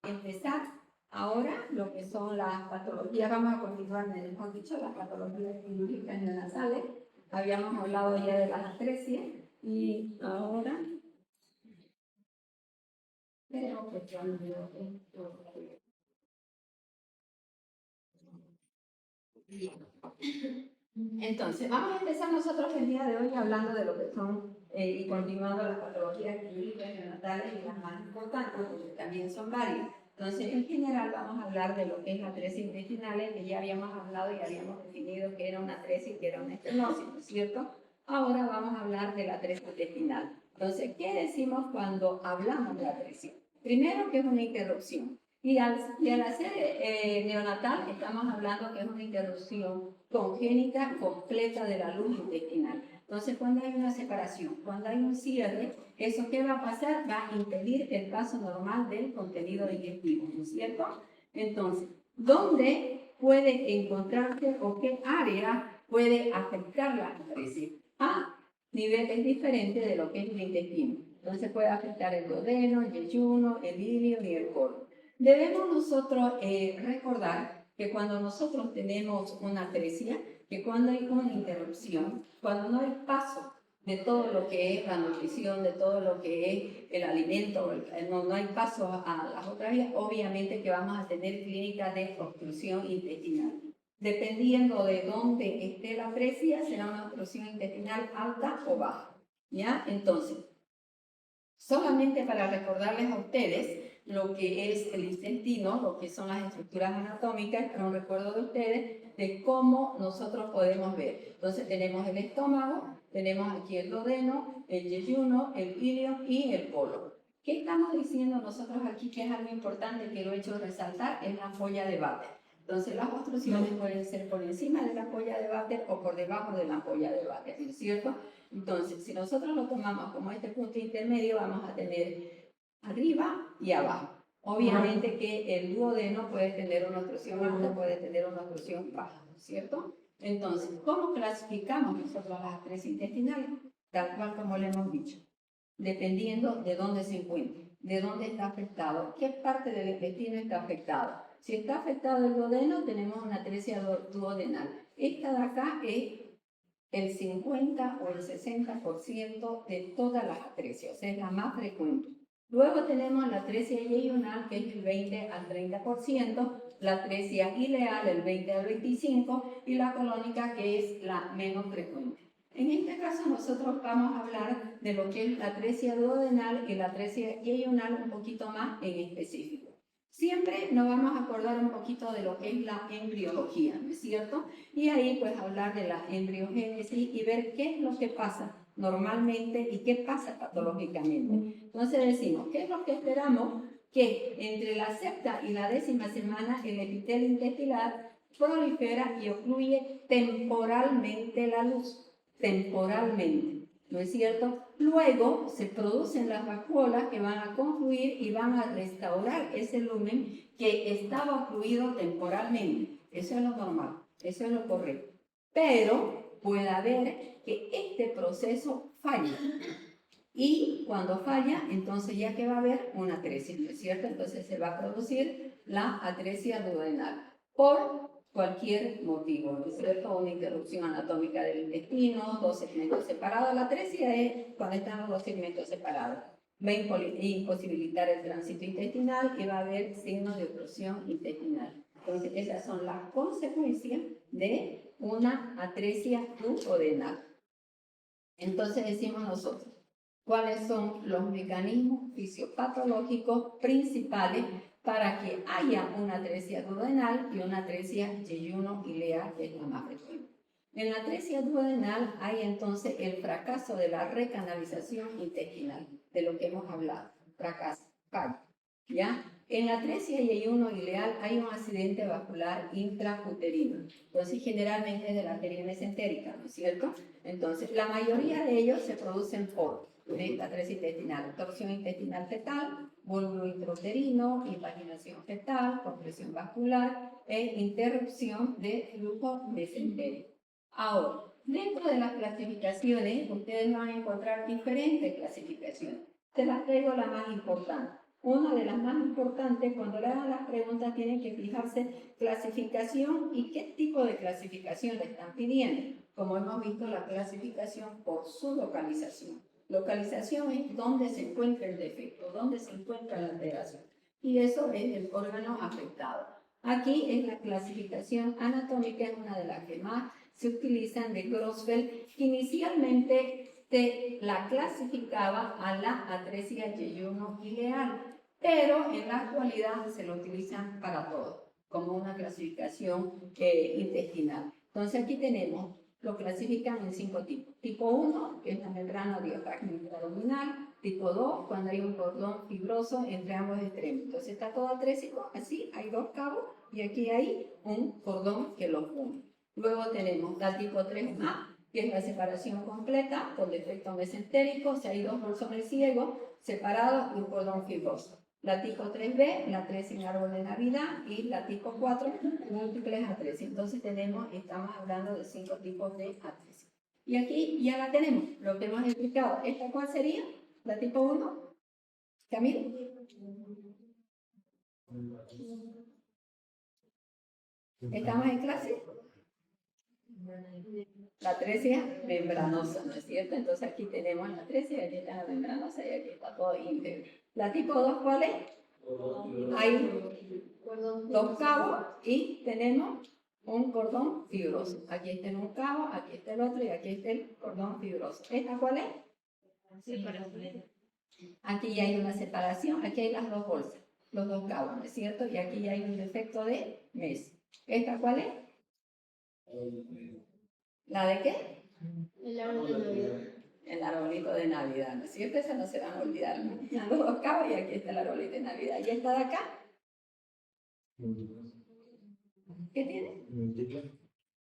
empezar ahora lo que son las patologías. Vamos a continuar, mejor dicho, las patologías quirúrgicas neonatales. Habíamos hablado ya de las atresias y ahora creo que cambió esto. Bien. Entonces, vamos a empezar nosotros el día de hoy hablando de lo que son y continuando las patologías quirúrgicas neonatales y las más importantes, porque también son varias. Entonces, en general vamos a hablar de lo que es la atresia intestinal, que ya habíamos hablado y habíamos definido que era una atresia y que era una estenosis, ¿no es cierto? Ahora vamos a hablar de la atresia intestinal. Entonces, ¿qué decimos cuando hablamos de la atresia? Primero, que es una interrupción. Y al hacer neonatal, estamos hablando que es una interrupción congénita completa de la luz intestinal. Entonces, cuando hay una separación, cuando hay un cierre, ¿eso qué va a pasar? Va a impedir el paso normal del contenido digestivo, ¿no es cierto? Entonces, ¿dónde puede encontrarse o qué área puede afectar la atresia? A niveles diferentes de lo que es el intestino. Entonces, puede afectar el duodeno, el yeyuno, el ilio y el colon. Debemos nosotros recordar que cuando nosotros tenemos una atresia, que cuando hay una interrupción, cuando no hay paso de todo lo que es la nutrición, de todo lo que es el alimento, no hay paso a las otras vías, obviamente que vamos a tener clínicas de obstrucción intestinal. Dependiendo de dónde esté la atresia, será una obstrucción intestinal alta o baja. ¿Ya? Entonces, solamente para recordarles a ustedes lo que es el intestino, lo que son las estructuras anatómicas, para un recuerdo de ustedes de cómo nosotros podemos ver. Entonces tenemos el estómago, tenemos aquí el duodeno, el yeyuno, el ilio y el colon. ¿Qué estamos diciendo nosotros aquí que es algo importante que lo he hecho resaltar? Es la ampolla de Vater. Entonces las obstrucciones pueden ser por encima de la ampolla de Vater o por debajo de la ampolla de Vater, ¿no es cierto? Entonces, si nosotros lo tomamos como este punto intermedio, vamos a tener arriba y abajo. Obviamente que el duodeno puede tener una obstrucción alta, puede tener una obstrucción baja, ¿no es cierto? Entonces, ¿cómo clasificamos nosotros las atresia intestinales? Tal cual como le hemos dicho, dependiendo de dónde se encuentre, de dónde está afectado, qué parte del intestino está afectado. Si está afectado el duodeno, tenemos una atresia duodenal. Esta de acá es el 50 o el 60% de todas las atresias, o sea, es la más frecuente. Luego tenemos la atresia yeyunal, que es el 20 al 30%, la atresia ileal, el 20 al 25%, y la colónica, que es la menos frecuente. En este caso, nosotros vamos a hablar de lo que es la atresia duodenal y la atresia yeyunal un poquito más en específico. Siempre nos vamos a acordar un poquito de lo que es la embriología, ¿no es cierto? Y ahí pues hablar de la embriogénesis y ver qué es lo que pasa normalmente y qué pasa patológicamente. Entonces decimos, ¿qué es lo que esperamos? Que entre la sexta y la 10ª semana el epitelio intestinal prolifera y ocluye temporalmente la luz, temporalmente, ¿no es cierto? Luego se producen las vacuolas que van a confluir y van a restaurar ese lumen que estaba ocluido temporalmente. Eso es lo normal, eso es lo correcto. Pero puede haber que este proceso falle. Y cuando falla, entonces ya que va a haber una atresia, ¿no es cierto? Entonces se va a producir la atresia duodenal por cualquier motivo, ¿no es cierto? Una interrupción anatómica del intestino, dos segmentos separados. La atresia es cuando están los dos segmentos separados. Va a imposibilitar el tránsito intestinal y va a haber signos de obstrucción intestinal. Entonces esas son las consecuencias de una atresia duodenal. Entonces decimos nosotros, ¿cuáles son los mecanismos fisiopatológicos principales para que haya una atresia duodenal y una atresia yeyuno-ileal, que es la más frecuente? En la atresia duodenal hay entonces el fracaso de la recanalización intestinal, de lo que hemos hablado, fracaso, fallo, ¿ya? En la atresia yeyuno-ileal hay un accidente vascular intrauterino, entonces generalmente es de la arteria mesentérica, ¿no es cierto? Entonces, la mayoría de ellos se producen por esta atresia intestinal, torsión intestinal fetal, bulbo intrauterino, invaginación fetal, compresión vascular e interrupción de flujo mesentérico. Ahora, dentro de las clasificaciones, ustedes van a encontrar diferentes clasificaciones. Te las traigo la más importante. Una de las más importantes, cuando le hagan las preguntas, tienen que fijarse clasificación y qué tipo de clasificación le están pidiendo. Como hemos visto, la clasificación por su localización. Localización es dónde se encuentra el defecto, dónde se encuentra la alteración. Y eso es el órgano afectado. Aquí es la clasificación anatómica, es una de las que más se utilizan de Grosfeld, que inicialmente la clasificaba a la atresia yeyuno ileal, pero en la actualidad se lo utilizan para todo, como una clasificación intestinal. Entonces aquí tenemos, lo clasifican en 5 tipos. Tipo 1, que es la membrana diafragmática abdominal. Tipo 2, cuando hay un cordón fibroso entre ambos extremos. Entonces está todo atrésico, así, hay 2 cabos, y aquí hay un cordón que los une. Luego tenemos la tipo 3A, que es la separación completa por defecto mesentérico, o sea, hay 2 bolsones ciegos separados y un cordón fibroso. La tipo 3B, la 3 en árbol de Navidad, y la tipo 4, múltiples atresia. Entonces estamos hablando de 5 tipos de atresia. Y aquí ya la tenemos, lo que hemos explicado. ¿Esta cuál sería? La tipo 1. ¿Camilo? ¿Estamos en clase? La atresia membranosa, ¿no es cierto? Entonces aquí tenemos la atresia, aquí está la membranosa y aquí está todo íntegro. ¿La tipo 2 cuál es? Hay 2 cabos y tenemos un cordón fibroso. Aquí está un cabo, aquí está el otro y aquí está el cordón fibroso. ¿Esta cuál es? Aquí ya hay una separación, aquí hay las 2 bolsas, los 2 cabos, ¿no es cierto? Y aquí ya hay un defecto de mes. ¿Esta cuál es? ¿La de qué? El árbol de Navidad. El arbolito de Navidad, ¿no es cierto? Esa no se van a olvidar. Los 2 cabos y aquí está el arbolito de Navidad. ¿Y esta de acá? ¿Qué tiene?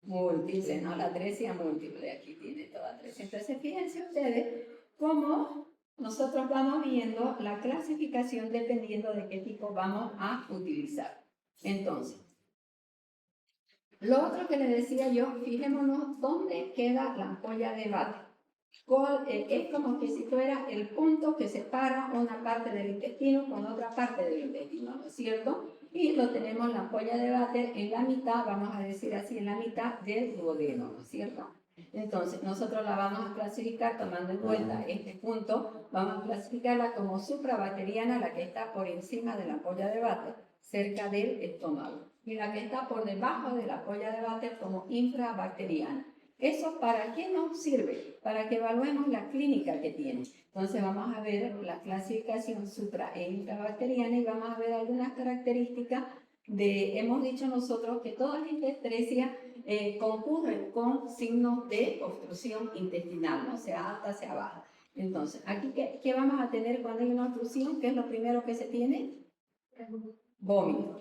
Múltiple, ¿no? La atresia múltiple, aquí tiene toda atresia. Entonces, fíjense ustedes cómo nosotros vamos viendo la clasificación dependiendo de qué tipo vamos a utilizar. Entonces, lo otro que les decía yo, fijémonos dónde queda la ampolla de Vater. Es como que si fuera el punto que separa una parte del intestino con otra parte del intestino, ¿no es cierto? Y lo tenemos la ampolla de Vater en la mitad, vamos a decir así, en la mitad del duodeno, ¿no es cierto? Entonces, nosotros la vamos a clasificar tomando en cuenta este punto, vamos a clasificarla como suprabacteriana, la que está por encima de la ampolla de Vater, cerca del estómago, y la que está por debajo de la ampolla de Vater como infrabacteriana. ¿Eso para qué nos sirve? Para que evaluemos la clínica que tiene. Entonces vamos a ver la clasificación supra e infrabacteriana y vamos a ver algunas características hemos dicho nosotros que todas estas atresia concurren con signos de obstrucción intestinal, ¿no? Sea alta, sea baja. Entonces, aquí, ¿qué vamos a tener cuando hay una obstrucción? ¿Qué es lo primero que se tiene? Vómito,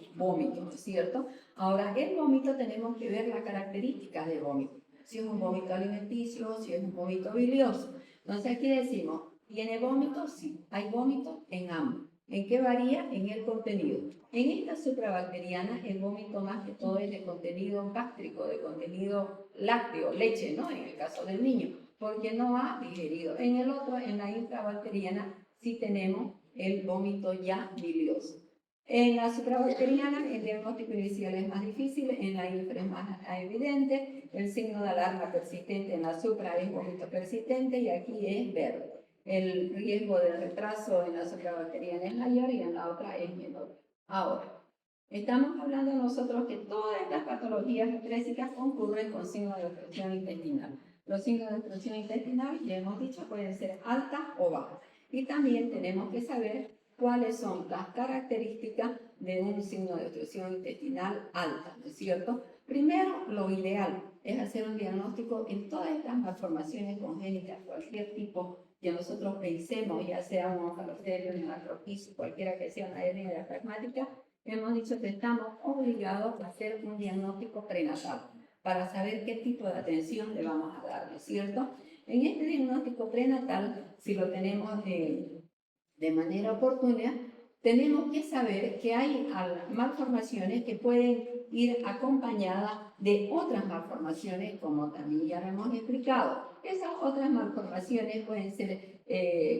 ¿no es cierto? Ahora, el vómito tenemos que ver las características del vómito. Si es un vómito alimenticio, si es un vómito bilioso. Entonces aquí decimos, ¿tiene vómito? Sí, hay vómito en ambos. ¿En qué varía? En el contenido. En esta suprabacteriana, el vómito más que todo es de contenido gástrico, de contenido lácteo, leche, ¿no? En el caso del niño, porque no ha digerido. En el otro, en la infrabacteriana, sí tenemos el vómito ya bilioso. En la suprabacteriana el diagnóstico inicial es más difícil, en la infra es más evidente, el signo de alarma persistente en la supra es vómito persistente y aquí es verde. El riesgo de retraso en la suprabacteriana es mayor y en la otra es menor. Ahora, estamos hablando nosotros que todas estas patologías atrésicas concurren con signos de obstrucción intestinal. Los signos de obstrucción intestinal, ya hemos dicho, pueden ser altas o bajas. Y también tenemos que saber cuáles son las características de un signo de obstrucción intestinal alta, ¿no es cierto? Primero, lo ideal es hacer un diagnóstico en todas estas malformaciones congénitas, cualquier tipo que nosotros pensemos, ya sea un oncalocerio, un macroquisis, cualquiera que sea una hernia diafragmática, hemos dicho que estamos obligados a hacer un diagnóstico prenatal para saber qué tipo de atención le vamos a dar, ¿no es cierto? En este diagnóstico prenatal, si lo tenemos de manera oportuna, tenemos que saber que hay malformaciones que pueden ir acompañadas de otras malformaciones, como también ya lo hemos explicado. Esas otras malformaciones pueden ser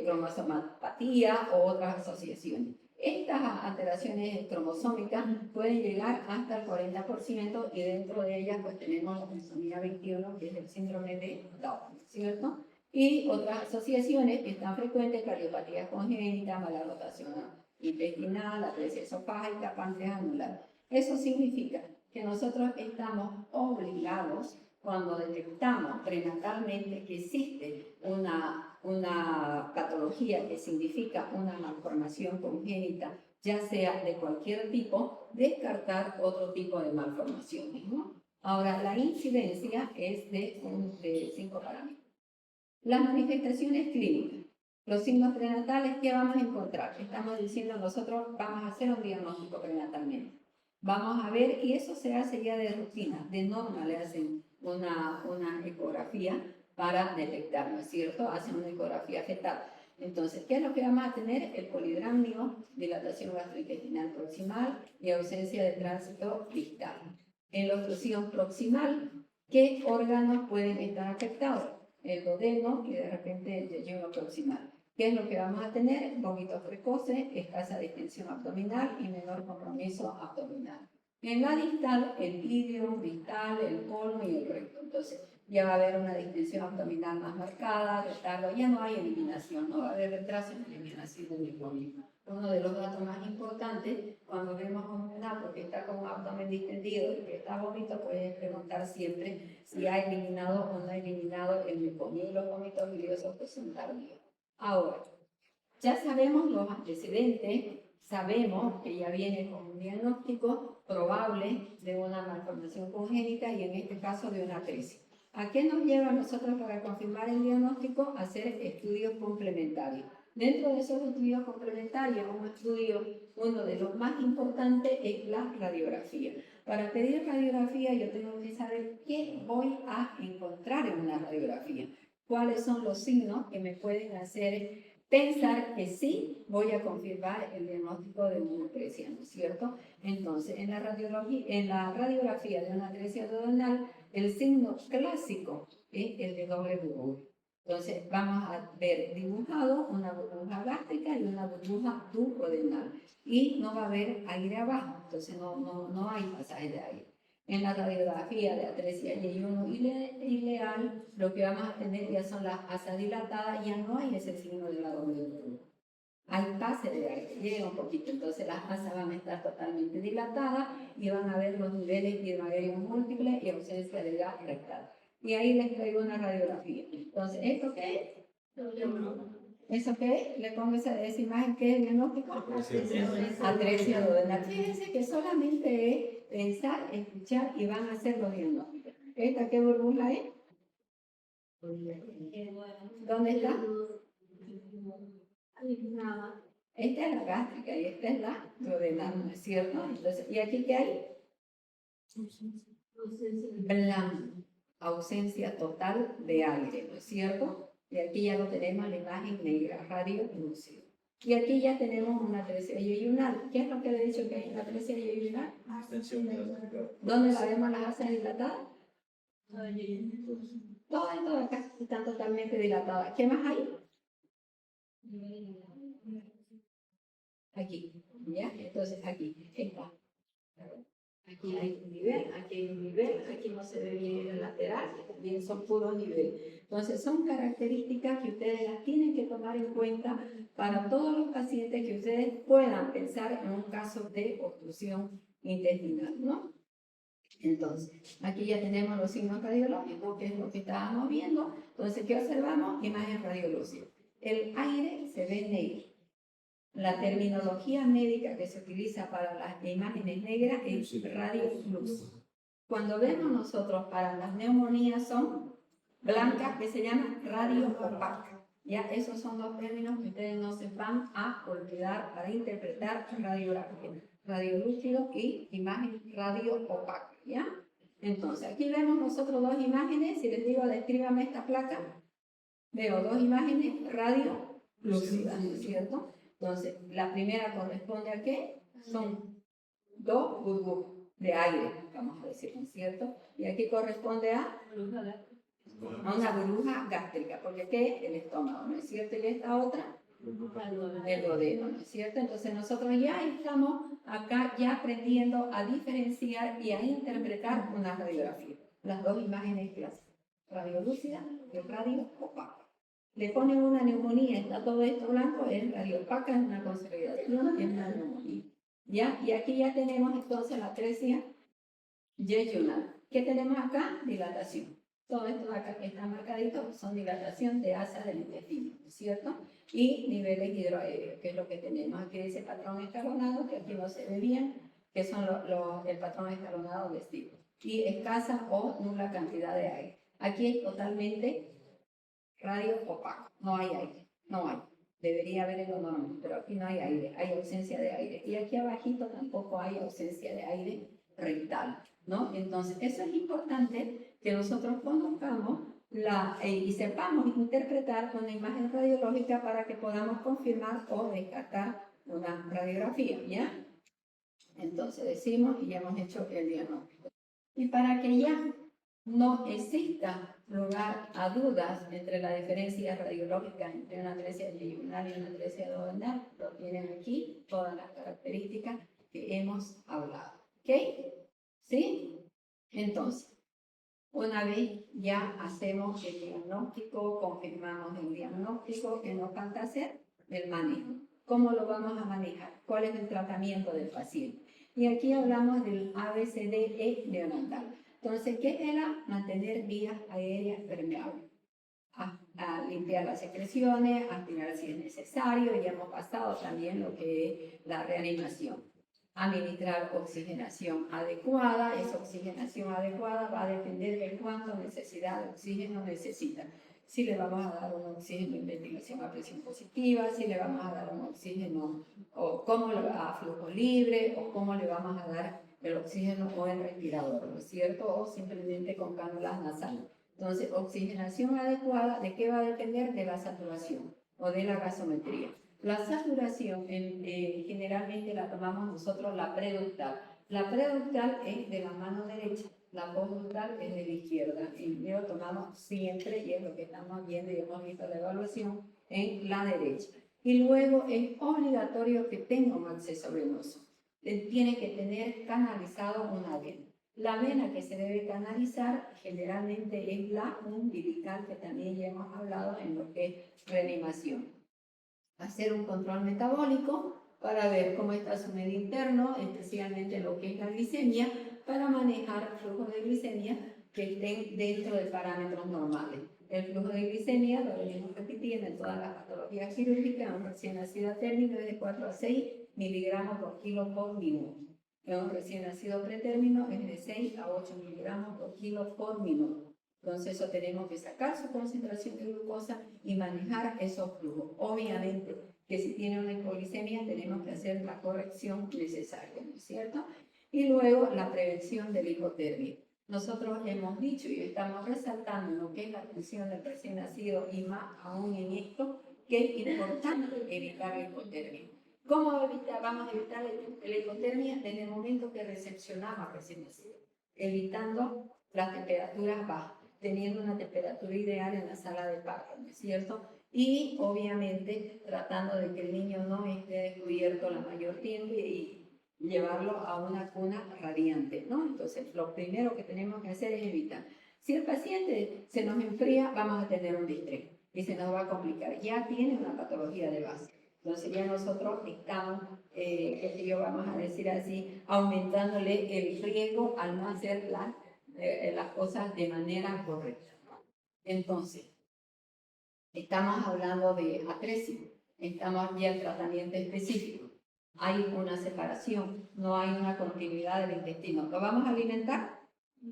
cromosomapatía o otras asociaciones. Estas alteraciones cromosómicas pueden llegar hasta el 40% y dentro de ellas pues tenemos la trisomía 21, que es el síndrome de Down, ¿cierto? Y otras asociaciones que están frecuentes, cardiopatía congénita, mala rotación intestinal, atresia esofágica, páncreas anular. Eso significa que nosotros estamos obligados, cuando detectamos prenatalmente que existe una patología que significa una malformación congénita, ya sea de cualquier tipo, descartar otro tipo de malformaciones, ¿no? Ahora, la incidencia es de 5 parámetros. Las manifestaciones clínicas. Los signos prenatales, ¿qué vamos a encontrar? Estamos diciendo nosotros vamos a hacer un diagnóstico prenatalmente. Vamos a ver, y eso se hace ya de rutina, de norma le hacen una ecografía para detectar, ¿no es cierto? Hacen una ecografía fetal. Entonces, ¿qué es lo que vamos a tener? El polidramnio, dilatación gastrointestinal proximal y ausencia de tránsito distal. En la oclusión proximal, ¿qué órganos pueden estar afectados? El duodeno y de repente el yeyuno proximal. ¿Qué es lo que vamos a tener? Vómitos precoces, escasa distensión abdominal y menor compromiso abdominal. En la distal, el ilion, distal, el colon y el recto. Entonces, ya va a haber una distensión abdominal más marcada, retardo, ya no hay eliminación, no va a haber retraso en la eliminación del microbioma. Uno de los datos más importantes, cuando vemos a un neonato que está con un abdomen distendido y que está vómito, puedes preguntar siempre si ha eliminado o no ha eliminado el microbioma y los vómitos biliosos que son tardíos. Ahora, ya sabemos los antecedentes, sabemos que ya viene con un diagnóstico probable de una malformación congénita y en este caso de una atresia. ¿A qué nos lleva a nosotros para confirmar el diagnóstico? A hacer estudios complementarios. Dentro de esos estudios complementarios, uno de los más importantes es la radiografía. Para pedir radiografía yo tengo que saber qué voy a encontrar en una radiografía, cuáles son los signos que me pueden hacer pensar que sí voy a confirmar el diagnóstico de una atresia, ¿no es cierto? Entonces, en la radiografía de una atresia duodenal, el signo clásico es el de doble burbuja. Entonces, vamos a ver dibujado una burbuja gástrica y una burbuja duodenal. Y no va a haber aire abajo, entonces no hay pasaje de aire. En la radiografía de atresia yeyuno ileal, lo que vamos a tener ya son las asas dilatadas, ya no hay ese signo de la doble burbuja. Hay pase de aire, llega un poquito, entonces las asas van a estar totalmente dilatadas y van a ver los niveles hidroaéreos múltiples y ausencia de gas rectal. Y ahí les traigo una radiografía. Entonces, ¿esto qué es? ¿Eso qué es? Le pongo esa imagen, ¿qué es el diagnóstico? Atresia duodenal. Fíjense que solamente es pensar, escuchar y van a hacer los diagnósticos. ¿Esta qué burbuja es? ¿Dónde está? Esta es la gástrica y esta es la duodenal, ¿no es cierto? Entonces, ¿y aquí qué hay? Blanco, ausencia total de aire, ¿no es cierto? Y aquí ya lo tenemos la imagen negra, radio lúcido. Y aquí ya tenemos una atresia yeyunal. ¿Qué es lo que le he dicho que hay una atresia yeyunal? ¿Dónde la vemos las asas dilatadas? Todas acá están totalmente dilatadas. ¿Qué más hay? Aquí, ¿ya? Entonces aquí está. Aquí hay un nivel, aquí hay un nivel, aquí no se ve bien el lateral, también son puros niveles. Entonces son características que ustedes las tienen que tomar en cuenta para todos los pacientes que ustedes puedan pensar en un caso de obstrucción intestinal, ¿no? Entonces, aquí ya tenemos los signos radiológicos, que es lo que estábamos viendo. Entonces, ¿qué observamos? Imagen radiológica. El aire se ve negro. La terminología médica que se utiliza para las imágenes negras es radioluz. Cuando vemos nosotros para las neumonías son blancas, que se llaman radio opaca. Ya esos son los términos que ustedes no se van a olvidar para interpretar radiografía, radiolúcido y imagen radio opaca. ¿Ya? Entonces, aquí vemos nosotros dos imágenes. Si les digo, descríbame esta placa, veo dos imágenes radiolúcidas, ¿no es cierto? Entonces, la primera corresponde a qué? Son dos burbujas de aire, vamos a decir, ¿no es cierto? Y aquí corresponde a una burbuja gástrica, porque ¿qué es? El estómago, ¿no es cierto? Y esta otra, del duodeno, ¿no es cierto? Entonces nosotros ya estamos acá ya aprendiendo a diferenciar y a interpretar una radiografía. Las dos imágenes clásicas, radio lúcida y radio opaca. Le ponen una neumonía, está todo esto blanco, es radio opaca, es una consolidación, es una neumonía. ¿Ya? Y aquí ya tenemos entonces la atresia yeyunal. ¿Qué tenemos acá? Dilatación. Todo esto acá que está marcadito son dilatación de asas del intestino, ¿no es cierto? Y niveles hidroaéreos, que es lo que tenemos. Aquí dice patrón escalonado, que aquí no se ve bien, que son el patrón escalonado de Steve. Y escasa o nula cantidad de aire. Aquí es totalmente radio opaco, no hay aire, no hay. Debería haber en lo normal, pero aquí no hay aire, hay ausencia de aire. Y aquí abajito tampoco hay ausencia de aire rectal, ¿no? Entonces, eso es importante que nosotros conozcamos y sepamos interpretar una imagen radiológica para que podamos confirmar o descartar una radiografía, ¿ya? Entonces decimos y ya hemos hecho el diagnóstico. Y para que ya no exista lugar a dudas entre la diferencia radiológica entre una atresia yeyunal y una atresia duodenal, lo tienen aquí todas las características que hemos hablado. ¿Ok? ¿Sí? Entonces, una vez ya hacemos el diagnóstico, confirmamos el diagnóstico, que nos falta hacer el manejo. ¿Cómo lo vamos a manejar? ¿Cuál es el tratamiento del paciente? Y aquí hablamos del ABCDE neonatal. Entonces, ¿qué era? Mantener vías aéreas permeables. A limpiar las secreciones, aspirar si es necesario. Ya hemos pasado también lo que es la reanimación. Administrar oxigenación adecuada. Esa oxigenación adecuada va a depender de cuánta necesidad de oxígeno necesita. Si le vamos a dar un oxígeno en ventilación a presión positiva, si le vamos a dar un oxígeno o cómo le va a flujo libre, o cómo le vamos a dar el oxígeno o el respirador, ¿no es cierto? O simplemente con cánulas nasales. Entonces, oxigenación adecuada, ¿de qué va a depender? De la saturación o de la gasometría. La saturación generalmente la tomamos nosotros la preductal. La preductal es de la mano derecha, la postductal es de la izquierda. Y lo tomamos siempre, y es lo que estamos viendo y hemos visto la evaluación, en la derecha. Y luego es obligatorio que tenga un acceso venoso. Tiene que tener canalizado una vena. La vena que se debe canalizar generalmente es la umbilical, que también ya hemos hablado en lo que es reanimación. Hacer un control metabólico para ver cómo está su medio interno, especialmente lo que es la glicemia, para manejar flujos de glicemia que estén dentro de parámetros normales. El flujo de glicemia lo venimos repitiendo en todas las patologías quirúrgicas. Un recién nacido término es de 4 a 6 miligramos por kilo por minuto. En un recién nacido pretérmino es de 6 a 8 miligramos por kilo por minuto. Entonces, eso tenemos que sacar su concentración de glucosa y manejar esos flujos. Obviamente que si tiene una hipoglicemia tenemos que hacer la corrección necesaria, ¿no es cierto? Y luego la prevención de la hipotermia. Nosotros hemos dicho y estamos resaltando lo que es la atención del recién nacido y más aún en esto, que es importante evitar la hipotermia. ¿Cómo vamos a evitar la hipotermia? Desde el momento que recepcionamos al recién nacido, evitando las temperaturas bajas, teniendo una temperatura ideal en la sala de parto, ¿no es cierto? Y obviamente tratando de que el niño no esté descubierto la mayor tiempo y llevarlo a una cuna radiante, ¿no? Entonces, lo primero que tenemos que hacer es evitar. Si el paciente se nos enfría, vamos a tener un distrés y se nos va a complicar. Ya tiene una patología de base. Entonces ya nosotros estamos, vamos a decir así, aumentándole el riesgo al no hacer las cosas de manera correcta. Entonces, estamos hablando de atresia, estamos ya en tratamiento específico. Hay una separación, no hay una continuidad del intestino. ¿Lo vamos a alimentar?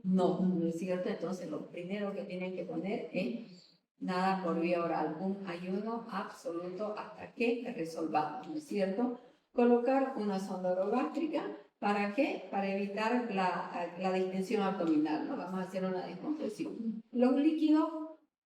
No, ¿no es cierto? Entonces, lo primero que tienen que poner es nada por vía oral, un ayuno absoluto hasta que resolvamos, ¿no es cierto? Colocar una sonda orogástrica, ¿para qué? Para evitar la distensión abdominal, ¿no? Vamos a hacer una descompresión. Los líquidos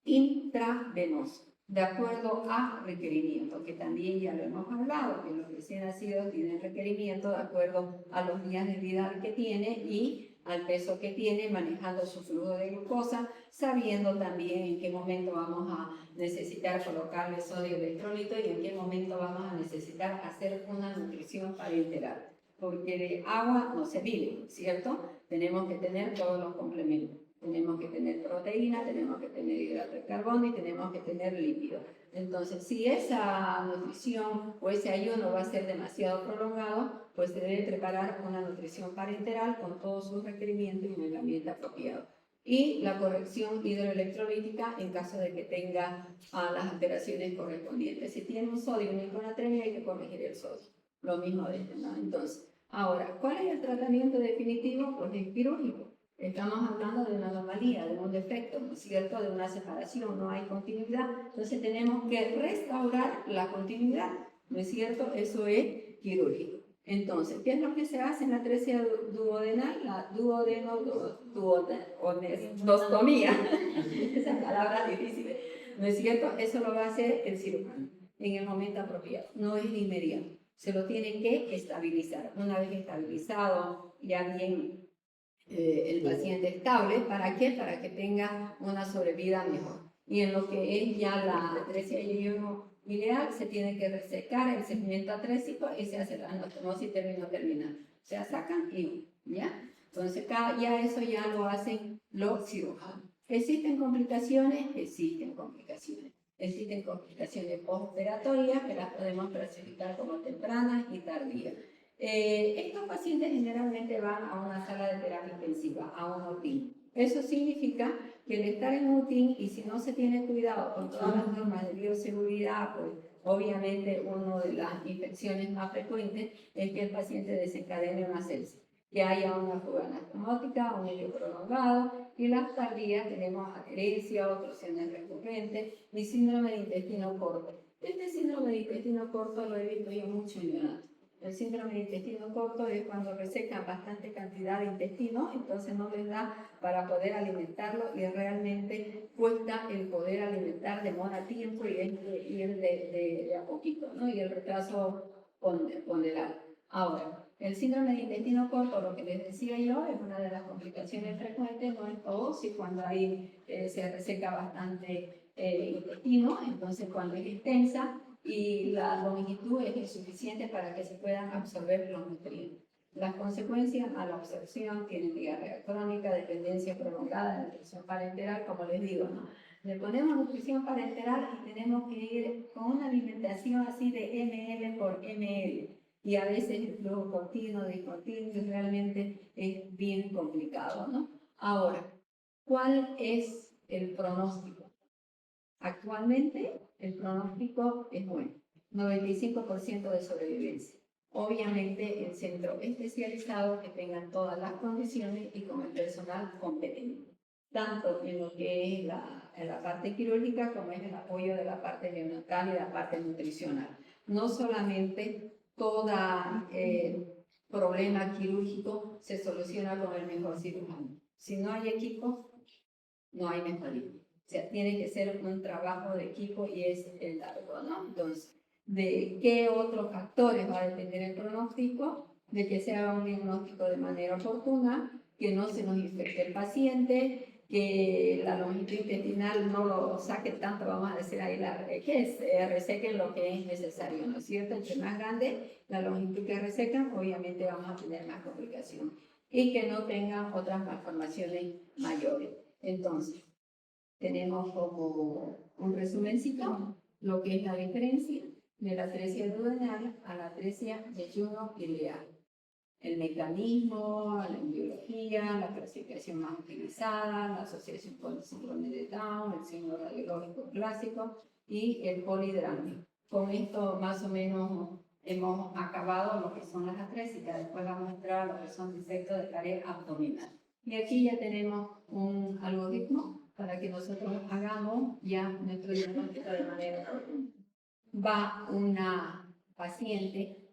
intravenosos, de acuerdo a requerimiento, que también ya lo hemos hablado, que los recién nacidos tienen requerimiento de acuerdo a los días de vida que tiene y al peso que tiene, manejando su flujo de glucosa, sabiendo también en qué momento vamos a necesitar colocarle sodio electrolito y en qué momento vamos a necesitar hacer una nutrición parenteral. Porque de agua no se vive, ¿cierto? Tenemos que tener todos los complementos. Tenemos que tener proteína, tenemos que tener hidrato de carbono y tenemos que tener lípidos. Entonces, si esa nutrición o ese ayuno va a ser demasiado prolongado, pues se debe preparar una nutrición parenteral con todos sus requerimientos y un ambiente apropiado. Y la corrección hidroelectrolítica en caso de que tenga las alteraciones correspondientes. Si tiene un sodio y una hiponatremia, hay que corregir el sodio. Lo mismo de este, ¿no? Entonces, ahora, ¿cuál es el tratamiento definitivo? Pues es quirúrgico. Estamos hablando de una anomalía, de un defecto, ¿no es cierto?, de una separación, no hay continuidad. Entonces tenemos que restaurar la continuidad, ¿no es cierto? Eso es quirúrgico. Entonces, ¿qué es lo que se hace en la atresia duodenal? La duodenostomía. Esa palabra difícil, ¿no es cierto? Eso lo va a hacer el cirujano en el momento apropiado, no es inmediato. Se lo tiene que estabilizar. Una vez estabilizado, ya bien el paciente estable. ¿Para qué? Para que tenga una sobrevida mejor. Y en lo que es ya la atresia ileal, se tiene que resecar el segmento atrésico y se hace la anastomosis término terminal. O sea, sacan y ¿ya? Entonces, ya eso ya lo hacen los cirujanos. ¿Existen complicaciones? Existen complicaciones. Existen complicaciones postoperatorias que las podemos clasificar como tempranas y tardías. Estos pacientes generalmente van a una sala de terapia intensiva, a un UTIN. Eso significa que el estar en un UTIN, y si no se tiene cuidado con todas las normas de bioseguridad, pues obviamente una de las infecciones más frecuentes es que el paciente desencadene una sepsis, que haya una fuga anastomótica, un helio prolongado, y las tardías tenemos adherencia, oclusiones recurrentes y síndrome de intestino corto. Este síndrome de intestino corto lo he visto yo mucho en neonatos. El síndrome de intestino corto es cuando resecan bastante cantidad de intestino, entonces no les da para poder alimentarlo y realmente cuesta el poder alimentar, demora tiempo y es ir de a poquito, ¿no? Y el retraso ponderal. Ahora, el síndrome de intestino corto, lo que les decía yo, es una de las complicaciones frecuentes, no es todo, si cuando ahí se reseca bastante intestino, entonces cuando es extensa, y la longitud es insuficiente para que se puedan absorber los nutrientes. Las consecuencias a la absorción tienen diarrea crónica, dependencia prolongada, nutrición parenteral, como les digo, ¿no? Le ponemos nutrición parenteral y tenemos que ir con una alimentación así de ml por ml. Y a veces el flujo continuo, discontinuo, realmente es bien complicado, ¿no? Ahora, ¿cuál es el pronóstico? Actualmente el pronóstico es bueno, 95% de sobrevivencia. Obviamente en centros especializados que tengan todas las condiciones y con el personal competente, tanto en lo que es en la parte quirúrgica como en el apoyo de la parte neonatal y la parte nutricional. No solamente todo problema quirúrgico se soluciona con el mejor cirujano. Si no hay equipo, no hay mejoría. O sea, tiene que ser un trabajo de equipo y es largo, ¿no? Entonces, ¿de qué otros factores va a depender el pronóstico? De que se haga un diagnóstico de manera oportuna, que no se nos infecte el paciente, que la longitud intestinal no lo saque tanto, vamos a decir ahí, que resequen lo que es necesario, ¿no es cierto? Entre más grande la longitud que resecan, obviamente vamos a tener más complicaciones. Y que no tengan otras malformaciones mayores. Entonces, tenemos como un resumencito lo que es la diferencia de la atresia duodenal a la atresia de Juno ileal. El mecanismo, la biología, la clasificación más utilizada, la asociación con el síndrome de Down, el signo radiológico clásico y el polidramio. Con esto más o menos hemos acabado lo que son las atrésicas. Después vamos a entrar a lo que son defectos de pared abdominal. Y aquí ya tenemos un algoritmo para que nosotros hagamos ya nuestro diagnóstico de manera correcta. Va una paciente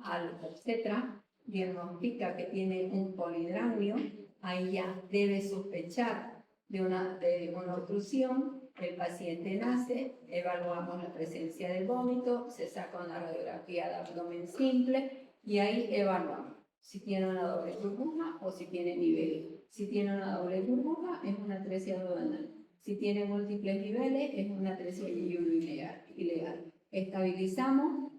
al obstetra, diagnostica que tiene un polidramio, ahí ya debe sospechar de una obstrucción, el paciente nace, evaluamos la presencia del vómito, se saca una radiografía de abdomen simple y ahí evaluamos. si tiene una doble burbuja o si tiene niveles. Si tiene una doble burbuja, es una atresia duodenal. Si tiene múltiples niveles, es una atresia ilegal. Estabilizamos.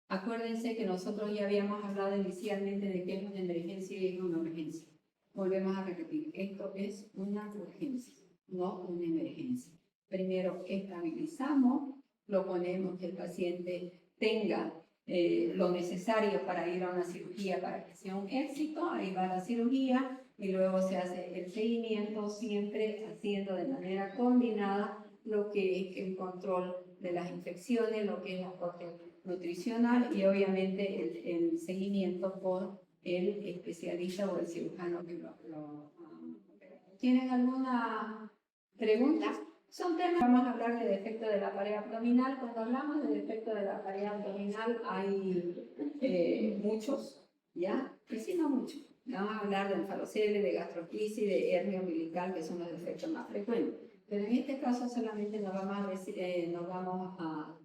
Acuérdense que nosotros ya habíamos hablado inicialmente de que es una emergencia y es una urgencia. Volvemos a repetir, esto es una urgencia, no una emergencia. Primero estabilizamos, lo ponemos que el paciente tenga lo necesario para ir a una cirugía para que sea un éxito, ahí va la cirugía y luego se hace el seguimiento, siempre haciendo de manera combinada lo que es el control de las infecciones, lo que es la parte nutricional y obviamente el seguimiento por el especialista o el cirujano que lo ¿Tienen alguna pregunta? Son temas, vamos a hablar de defecto de la pared abdominal. Cuando hablamos de defecto de la pared abdominal hay muchos, ¿ya? Y sí, no muchos. Vamos a hablar de enfalocele, de gastrocrisis, de hernia umbilical, que son los defectos más frecuentes. Pero en este caso solamente nos vamos a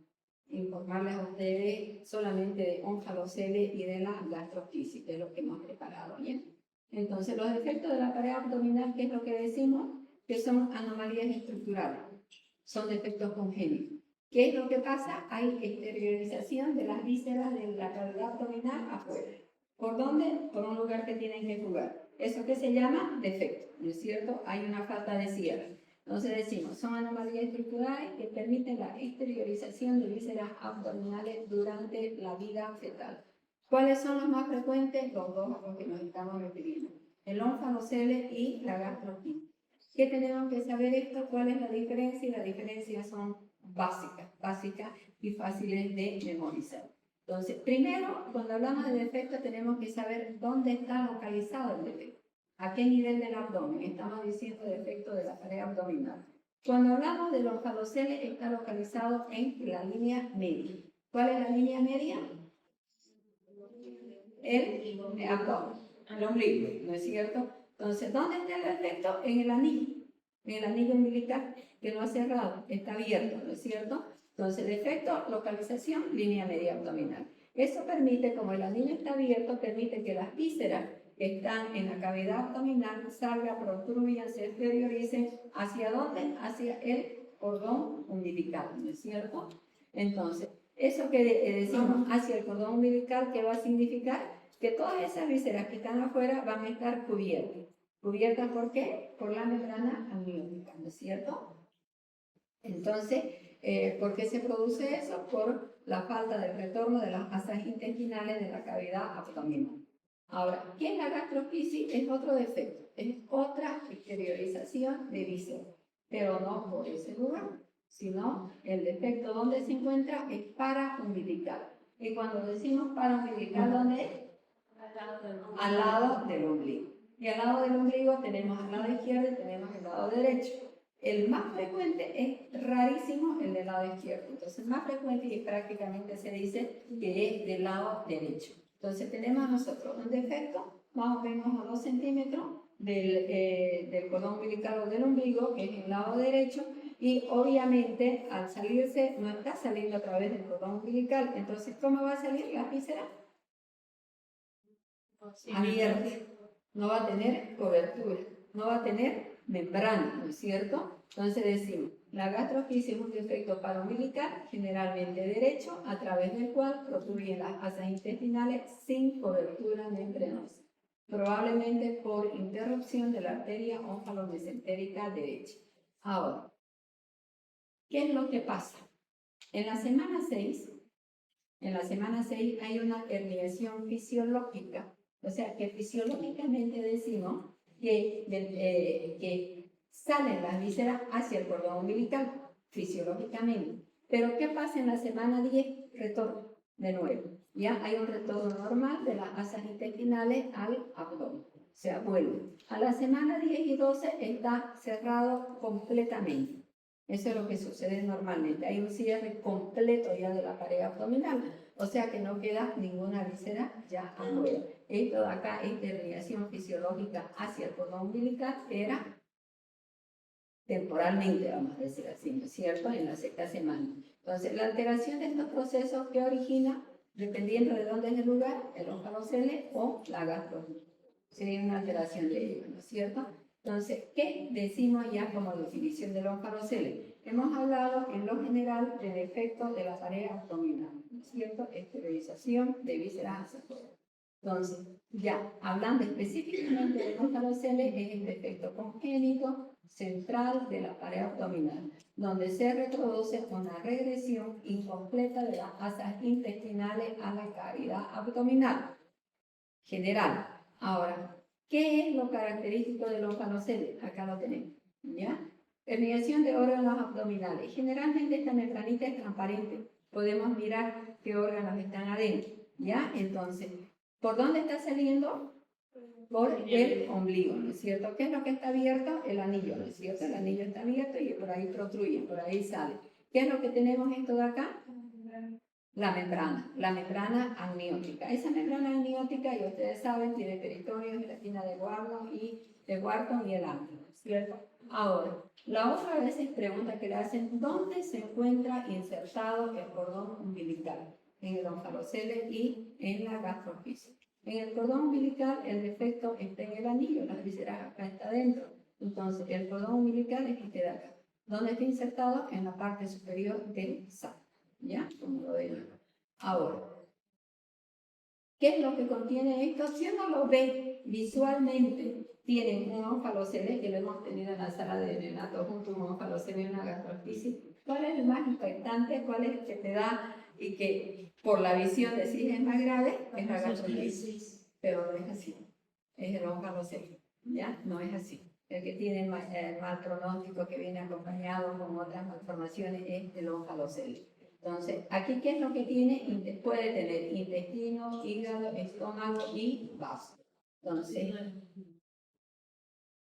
informarles a ustedes solamente de onfalocele y de la gastrocrisis, de lo que hemos preparado, ¿bien? Entonces, los defectos de la pared abdominal, ¿qué es lo que decimos? Que son anomalías estructurales, son defectos congénitos. ¿Qué es lo que pasa? Hay exteriorización de las vísceras de la cavidad abdominal afuera. ¿Por dónde? Por un lugar que tienen que jugar. ¿Eso qué se llama? Defecto, ¿no es cierto? Hay una falta de cierre. Entonces decimos, son anomalías estructurales que permiten la exteriorización de vísceras abdominales durante la vida fetal. ¿Cuáles son los más frecuentes? Los dos a los que nos estamos refiriendo, el onfalocele y la gastrocrisis. ¿Qué tenemos que saber esto? ¿Cuál es la diferencia? Y la diferencia son básicas y fáciles de memorizar. Entonces, primero, cuando hablamos de defecto, tenemos que saber dónde está localizado el defecto. ¿A qué nivel del abdomen? Estamos diciendo defecto de la pared abdominal. Cuando hablamos del onfalocele, está localizado en la línea media. ¿Cuál es la línea media? El abdomen, el ombligo, ¿no es cierto? Entonces, ¿dónde está el defecto? En el anillo umbilical, que no ha cerrado, está abierto, ¿no es cierto? Entonces, defecto, localización, línea media abdominal. Eso permite, como el anillo está abierto, permite que las vísceras que están en la cavidad abdominal salgan, protruyan, se exterioricen. ¿Hacia dónde? Hacia el cordón umbilical, ¿no es cierto? Entonces, eso que decimos hacia el cordón umbilical, ¿qué va a significar? Que todas esas vísceras que están afuera van a estar cubiertas. ¿Cubiertas por qué? Por la membrana amniótica, ¿no es cierto? Entonces, ¿por qué se produce eso? Por la falta del retorno de las masas intestinales de la cavidad abdominal. Ahora, ¿qué es la gastrocrisis? Es otro defecto, es otra exteriorización de vísceras, pero no por ese lugar, sino el defecto donde se encuentra es paraumbilical. Y cuando decimos paraumbilical, ¿dónde es? Al lado del ombligo. Y al lado del ombligo tenemos al lado izquierdo y tenemos el lado derecho. El más frecuente es rarísimo el del lado izquierdo. Entonces, el más frecuente y prácticamente se dice que es del lado derecho. Entonces, tenemos nosotros un defecto más o menos a 2 centímetros del cordón umbilical o del ombligo, que es el lado derecho, y obviamente al salirse no está saliendo a través del cordón umbilical. Entonces, ¿cómo va a salir la víscera? Abierta. No va a tener cobertura, no va a tener membrana, ¿no es cierto? Entonces decimos, la gastrocrisis es un defecto paraumbilical, generalmente derecho, a través del cual protruyen las asas intestinales sin cobertura membranosa, probablemente por interrupción de la arteria onfalomesentérica derecha. Ahora, ¿qué es lo que pasa? En la semana 6 hay una herniación fisiológica, o sea que fisiológicamente decimos que salen las vísceras hacia el cordón umbilical, fisiológicamente. Pero ¿qué pasa en la semana 10? Retorno de nuevo. Ya hay un retorno normal de las asas intestinales al abdomen. O sea, vuelve. A la semana 10 y 12 está cerrado completamente. Eso es lo que sucede normalmente. Hay un cierre completo ya de la pared abdominal, o sea que no queda ninguna víscera ya afuera. Esto de acá, esta herniación fisiológica hacia el cordón umbilical era temporalmente, vamos a decir así, ¿no es cierto?, en la sexta semana. Entonces, la alteración de estos procesos, ¿qué origina? dependiendo de dónde es el lugar, el oncalocele o la gastro. Sería una alteración de ello, ¿no es cierto? Entonces, ¿qué decimos ya como definición del oncalocele? Hemos hablado en lo general del efecto de la pared abdominal, ¿no es cierto? Esterilización de vísceras hacia afuera. Entonces, ya hablando específicamente del oncalocele, es el defecto congénito central de la pared abdominal, donde se reproduce una regresión incompleta de las masas intestinales a la cavidad abdominal general. Ahora, ¿qué es lo característico del oncalocele? Acá lo tenemos, ¿ya? Herniación de órganos abdominales. Generalmente esta membranita es transparente. Podemos mirar qué órganos están adentro, ¿ya? Entonces, ¿por dónde está saliendo? Por el ombligo, ¿no es cierto? ¿Qué es lo que está abierto? El anillo, ¿no es cierto? El anillo está abierto y por ahí protruye, por ahí sale. ¿Qué es lo que tenemos esto de acá? La membrana amniótica. Esa membrana amniótica, y ustedes saben, tiene peritoneo, gelatina de Wharton y el antro, ¿cierto? Ahora, la otra vez es pregunta que le hacen, ¿dónde se encuentra insertado el cordón umbilical? En el oncalocele y en la gastrofisis. En el cordón umbilical el defecto está en el anillo, las vísceras acá está adentro. Entonces, el cordón umbilical es este de acá. ¿Dónde está insertado? En la parte superior del saco. ¿Ya? Como lo ven. Ahora, ¿qué es lo que contiene esto? Si uno lo ve visualmente, tienen un oncalocele que lo hemos tenido en la sala de neonatos junto a un oncalocele y una gastrofisis. ¿Cuál es el más impactante? ¿Cuál es el que te da y que por la visión decís es más grave? Es la gastrofisis. Pero no es así. Es el oncalocele. ¿Ya? No es así. El que tiene mal pronóstico que viene acompañado con otras malformaciones es el oncalocele. Entonces, aquí, ¿qué es lo que tiene? Puede tener intestino, hígado, estómago y vaso. Entonces,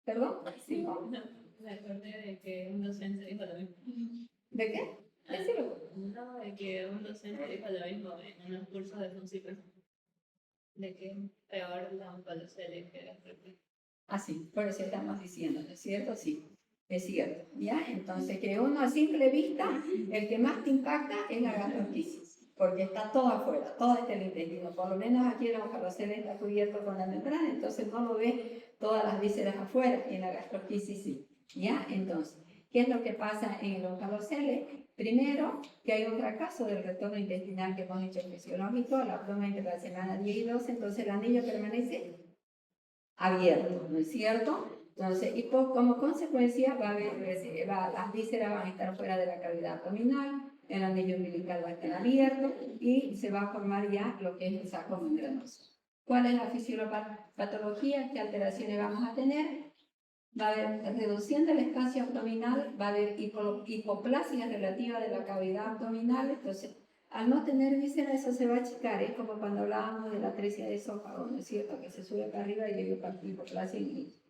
¿perdón? Sí, ¿no? Me acordé de que un docente dijo lo mismo. ¿De qué? Decilo. No, de que un docente dijo lo mismo en unos cursos de música. De que es peor la oncalocele que la frecuencia. Así, por eso estamos diciendo, ¿no es cierto? Sí, es cierto. ¿Ya? Entonces, que uno a simple vista, el que más te impacta es la gastrofisis, porque está todo afuera, todo está en el intestino. Por lo menos aquí el oncalocele está cubierto con la membrana, entonces no lo ve todas las vísceras afuera, y en la gastrofisis sí. ¿Ya? Entonces, ¿qué es lo que pasa en el oncalocele? Primero, que hay un fracaso del retorno intestinal que hemos hecho fisiológico, el abdomen entre la semana 10 y 12, entonces el anillo permanece abierto, ¿no es cierto? Entonces, y como consecuencia va a haber, las vísceras van a estar fuera de la cavidad abdominal, el anillo umbilical va a estar abierto y se va a formar ya lo que es el saco membranoso. ¿Cuál es la fisiopatología? ¿Qué alteraciones vamos a tener? Va a haber reducción del espacio abdominal, va a haber hipoplasia relativa de la cavidad abdominal, entonces al no tener vísceras eso se va a achicar, es como cuando hablábamos de la atresia de esófago, ¿no es cierto? Que se sube para arriba y hay hipoplasia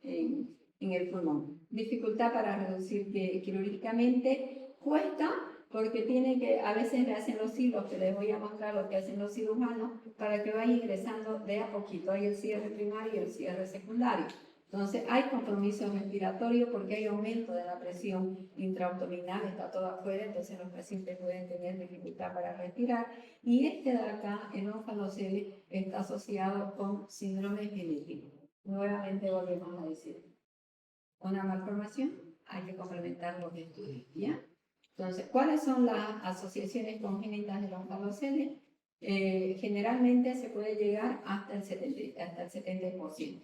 en el pulmón. Dificultad para reducir quirúrgicamente, cuesta porque tiene que, a veces le hacen los hilos, que les voy a mostrar lo que hacen los cirujanos, para que vaya ingresando de a poquito, hay el cierre primario y el cierre secundario. Entonces hay compromiso respiratorio porque hay aumento de la presión intraabdominal, está todo afuera, entonces los pacientes pueden tener dificultad para respirar. Y este de acá, el oncalocele, está asociado con síndrome genético. Nuevamente volvemos a decir, una malformación, hay que complementar los estudios, ¿ya? Entonces, ¿cuáles son las asociaciones congénitas del oncalocele? Generalmente se puede llegar hasta el 70%.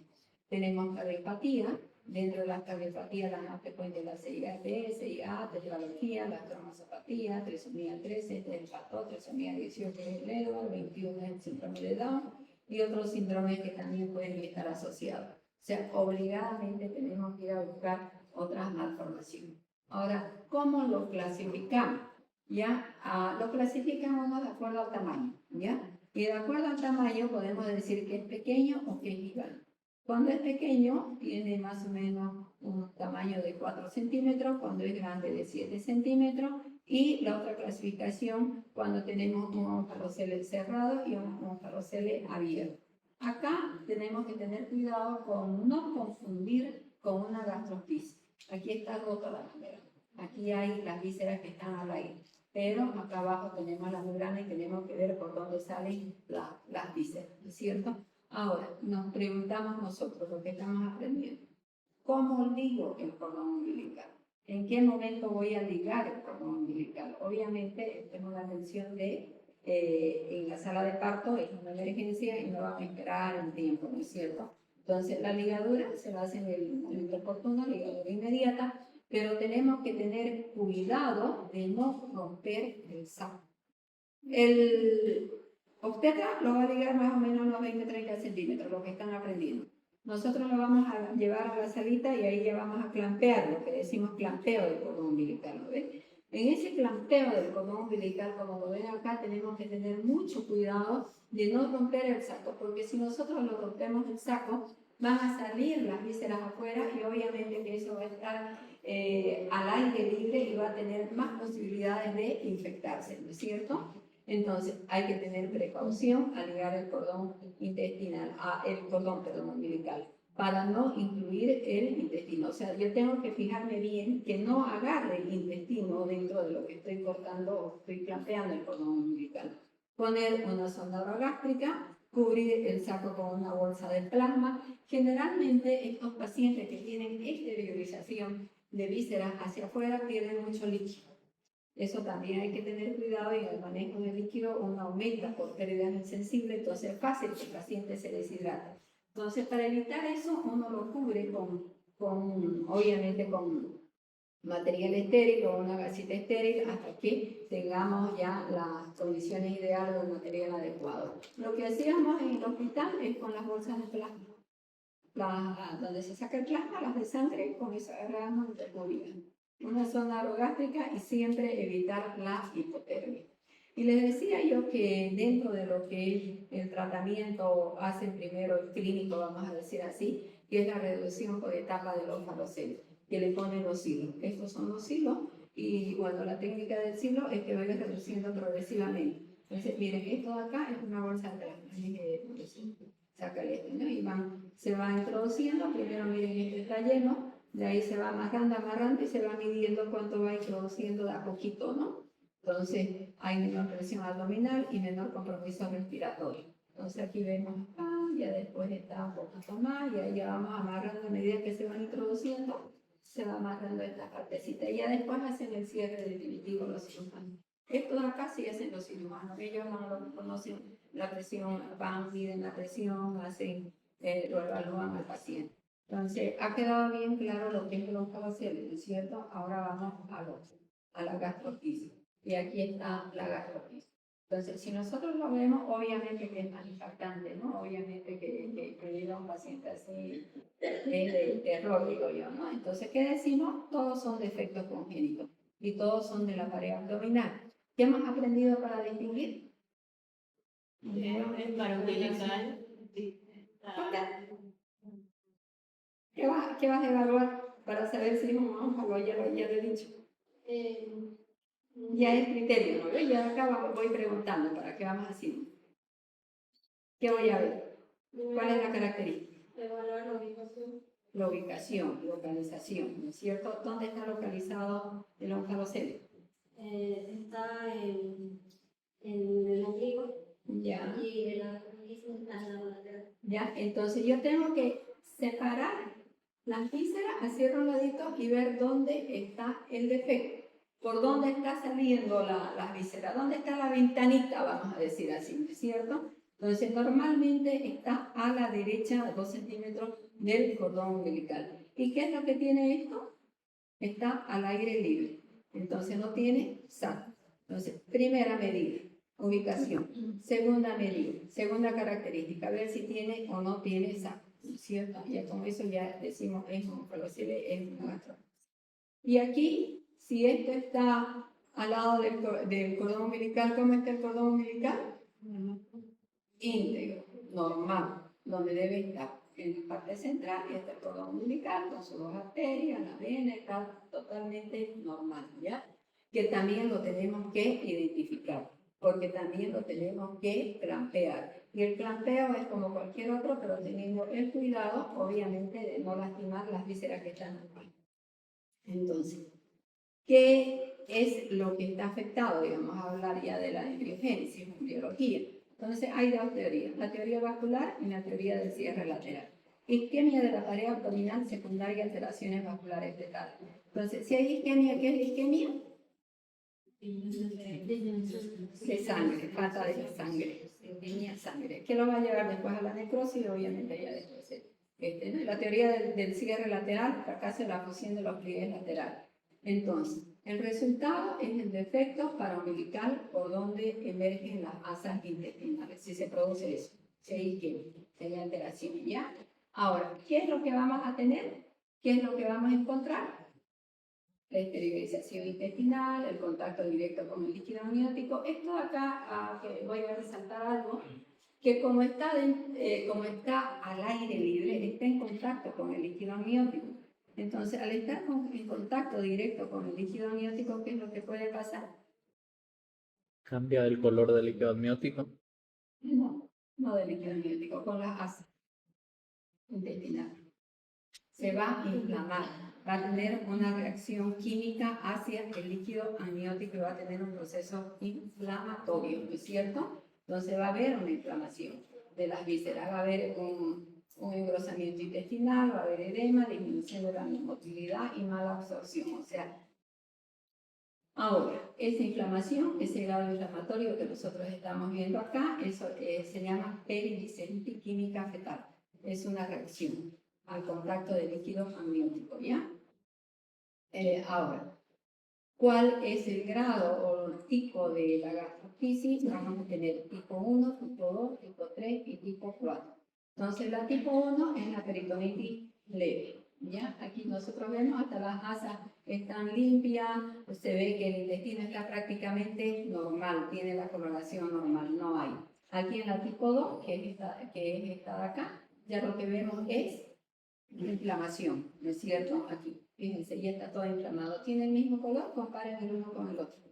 Tenemos cardiopatía, dentro de las cardiopatías las más frecuentes la CIAP, CIA, tetralogía, la cromosopatía, trisomía 13, este es el pato, trisomía 18 es el Edward, 21 es el síndrome de Down y otros síndromes que también pueden estar asociados. O sea, obligadamente tenemos que ir a buscar otras malformaciones. Ahora, ¿cómo lo clasificamos? ¿Ya? Lo clasificamos de acuerdo al tamaño, ¿ya? Y de acuerdo al tamaño podemos decir que es pequeño o que es gigante. Cuando es pequeño, tiene más o menos un tamaño de 4 centímetros, cuando es grande de 7 centímetros, y la otra clasificación cuando tenemos un oncalocele cerrado y un oncalocele abierto. Acá tenemos que tener cuidado con no confundir con una gastrofisis. Aquí está rota la membrana. Aquí hay las vísceras que están al aire. pero acá abajo tenemos la membrana y tenemos que ver por dónde salen las vísceras, ¿no es cierto? Ahora, nos preguntamos nosotros, lo que estamos aprendiendo, ¿cómo ligo el cordón umbilical? ¿En qué momento voy a ligar el cordón umbilical? Obviamente, tengo la atención de, en la sala de parto es una emergencia y no van a esperar un tiempo, ¿no es cierto? Entonces, la ligadura se la hace en el momento oportuno, ligadura inmediata, pero tenemos que tener cuidado de no romper el saco. El obstetra lo va a ligar más o menos unos 20-30 centímetros, lo que están aprendiendo. Nosotros lo vamos a llevar a la salita y ahí ya vamos a clampear, lo que decimos clampeo del cordón umbilical, ¿no ven? En ese clampeo del cordón umbilical, como lo ven acá, tenemos que tener mucho cuidado de no romper el saco, porque si nosotros lo rompemos el saco, van a salir las vísceras afuera y obviamente que eso va a estar al aire libre y va a tener más posibilidades de infectarse, ¿no es cierto? Entonces, hay que tener precaución al ligar el cordón intestinal, el cordón, perdón, umbilical, para no incluir el intestino. O sea, yo tengo que fijarme bien que no agarre el intestino dentro de lo que estoy cortando o estoy clampeando el cordón umbilical. Poner una sonda orogástrica, cubrir el saco con una bolsa de plasma. Generalmente, estos pacientes que tienen exteriorización de vísceras hacia afuera pierden mucho líquido. Eso también hay que tener cuidado y en el manejo de líquido uno aumenta por pérdidas insensibles, entonces es fácil que el paciente se deshidrate. Entonces, para evitar eso, uno lo cubre obviamente, con material estéril o una gasita estéril hasta que tengamos ya las condiciones ideales del material adecuado. Lo que hacíamos en el hospital es con las bolsas de plasma, donde se saca el plasma, las de sangre, con eso agarramos y recubríamos una zona orogástrica y siempre evitar la hipotermia. Y les decía yo que dentro de lo que el tratamiento hace primero el clínico, vamos a decir así, que es la reducción por etapa de los faloceles, que le ponen los hilos. Estos son los hilos y bueno, la técnica del hilo es que vaya reduciendo progresivamente. Entonces, miren, esto de acá es una bolsa de plasma, saca esto, ¿no? Y se va introduciendo, primero miren, este está lleno, de ahí se va amarrando y se va midiendo cuánto va introduciendo de a poquito, ¿no? Entonces hay menor presión abdominal y menor compromiso respiratorio. Entonces aquí vemos, ya después está un poquito más y ahí ya vamos amarrando a medida que se van introduciendo, se va amarrando esta partecita y ya después hacen el cierre definitivo los cirujanos. Esto de acá sí hacen los cirujanos, ellos no lo conocen la presión, van, miden la presión, lo evalúan al paciente. Entonces, ha quedado bien claro lo que es el oncoloceles, ¿no es cierto? Ahora vamos a la gastroquis. Y aquí está la gastroquis. Entonces, si nosotros lo vemos, obviamente que es más impactante, ¿no? Obviamente que ir a un paciente así es de terror, digo yo, ¿no? Entonces, ¿qué decimos? Todos son defectos congénitos y todos son de la pared abdominal. ¿Qué hemos aprendido para distinguir? El paro umbilical. ¿Qué vas a evaluar para saber si es un ónfalo? Ya lo he dicho. Ya es criterio, ¿no? Ya acá voy preguntando para qué vamos haciendo. ¿Qué voy a ver? ¿Cuál es la característica? Evaluar la ubicación. La ubicación, localización, ¿no es cierto? ¿Dónde está localizado el oncaloceles? Está en el ombligo Ya. y el organismo está en la lateral. Ya, entonces yo tengo que separar las vísceras, hacer un ladito y ver dónde está el defecto. Por dónde está saliendo las vísceras, dónde está la ventanita, vamos a decir así, ¿no es cierto? Entonces, normalmente está a la derecha, a 2 centímetros del cordón umbilical. ¿Y qué es lo que tiene esto? Está al aire libre. Entonces, no tiene saco. Entonces, primera medida, ubicación. Segunda medida, segunda característica, ver si tiene o no tiene saco, ¿no es cierto? Ya con eso ya decimos es un oncoloceles, es una gastroenteritis. Y aquí, si esto está al lado del cordón umbilical, ¿cómo está el cordón umbilical? Íntegro, normal, donde debe estar. En la parte central y está el cordón umbilical con sus 2 arterias, la vena, está totalmente normal, ¿ya? Que también lo tenemos que identificar, porque también lo tenemos que clampear. Y el clampeo es como cualquier otro, pero teniendo el cuidado, obviamente, de no lastimar las vísceras que están aquí. Entonces, ¿Qué es lo que está afectado? Y vamos a hablar ya de la embriogénesis, embriología. Entonces, hay dos teorías, la teoría vascular y la teoría del cierre lateral. Isquemia de la pared abdominal secundaria a alteraciones vasculares fetales. Entonces, si hay isquemia, ¿qué es la isquemia? De sangre, falta de sangre, isquemia, sangre, que lo va a llevar después a la necrosis y obviamente ya después ¿no? La teoría del cierre lateral, fracaso de la fusión de los pliegues laterales. Entonces, el resultado es el defecto paraumbilical por donde emergen las asas intestinales, si se produce eso, si hay isquemia, si hay alteración, ¿ya? Ahora, ¿qué es lo que vamos a tener? ¿Qué es lo que vamos a encontrar? La esterilización intestinal, el contacto directo con el líquido amniótico. Esto acá, que voy a resaltar algo, que como está al aire libre, está en contacto con el líquido amniótico. Entonces, al estar en contacto directo con el líquido amniótico, ¿qué es lo que puede pasar? Cambia el color del líquido amniótico. No del líquido amniótico, con las asas intestinales. Se va a inflamar, va a tener una reacción química hacia el líquido amniótico y va a tener un proceso inflamatorio, ¿no es cierto? Entonces va a haber una inflamación de las vísceras, va a haber un engrosamiento intestinal, va a haber edema, disminución de la motilidad y mala absorción. O sea, ahora, esa inflamación, ese grado inflamatorio que nosotros estamos viendo acá, eso se llama periglicemitis química fetal. Es una reacción al contacto de líquido amniótico, ¿ya? Ahora, ¿cuál es el grado o el tipo de la gastroenteritis? Vamos a tener tipo 1, tipo 2, tipo 3 y tipo 4. Entonces, la tipo 1 es la peritonitis leve, ¿ya? Aquí nosotros vemos hasta las asas están limpias, se ve que el intestino está prácticamente normal, tiene la coloración normal, no hay. Aquí en la tipo 2, que es esta de acá, ya lo que vemos es inflamación, ¿no es cierto? Aquí, fíjense, ya está todo inflamado. ¿Tiene el mismo color? Comparen el uno con el otro.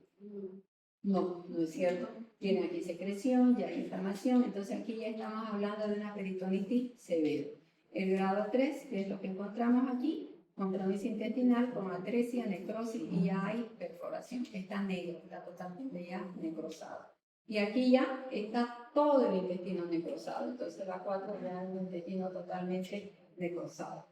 No, no es cierto. Tiene aquí secreción, ya hay inflamación, entonces aquí ya estamos hablando de una peritonitis severa. El grado 3, que es lo que encontramos aquí, compromiso intestinal con atresia, necrosis y ya hay perforación. Está negro, está totalmente ya necrosado. Y aquí ya está todo el intestino necrosado, entonces la 4 ya es un intestino totalmente necrosado.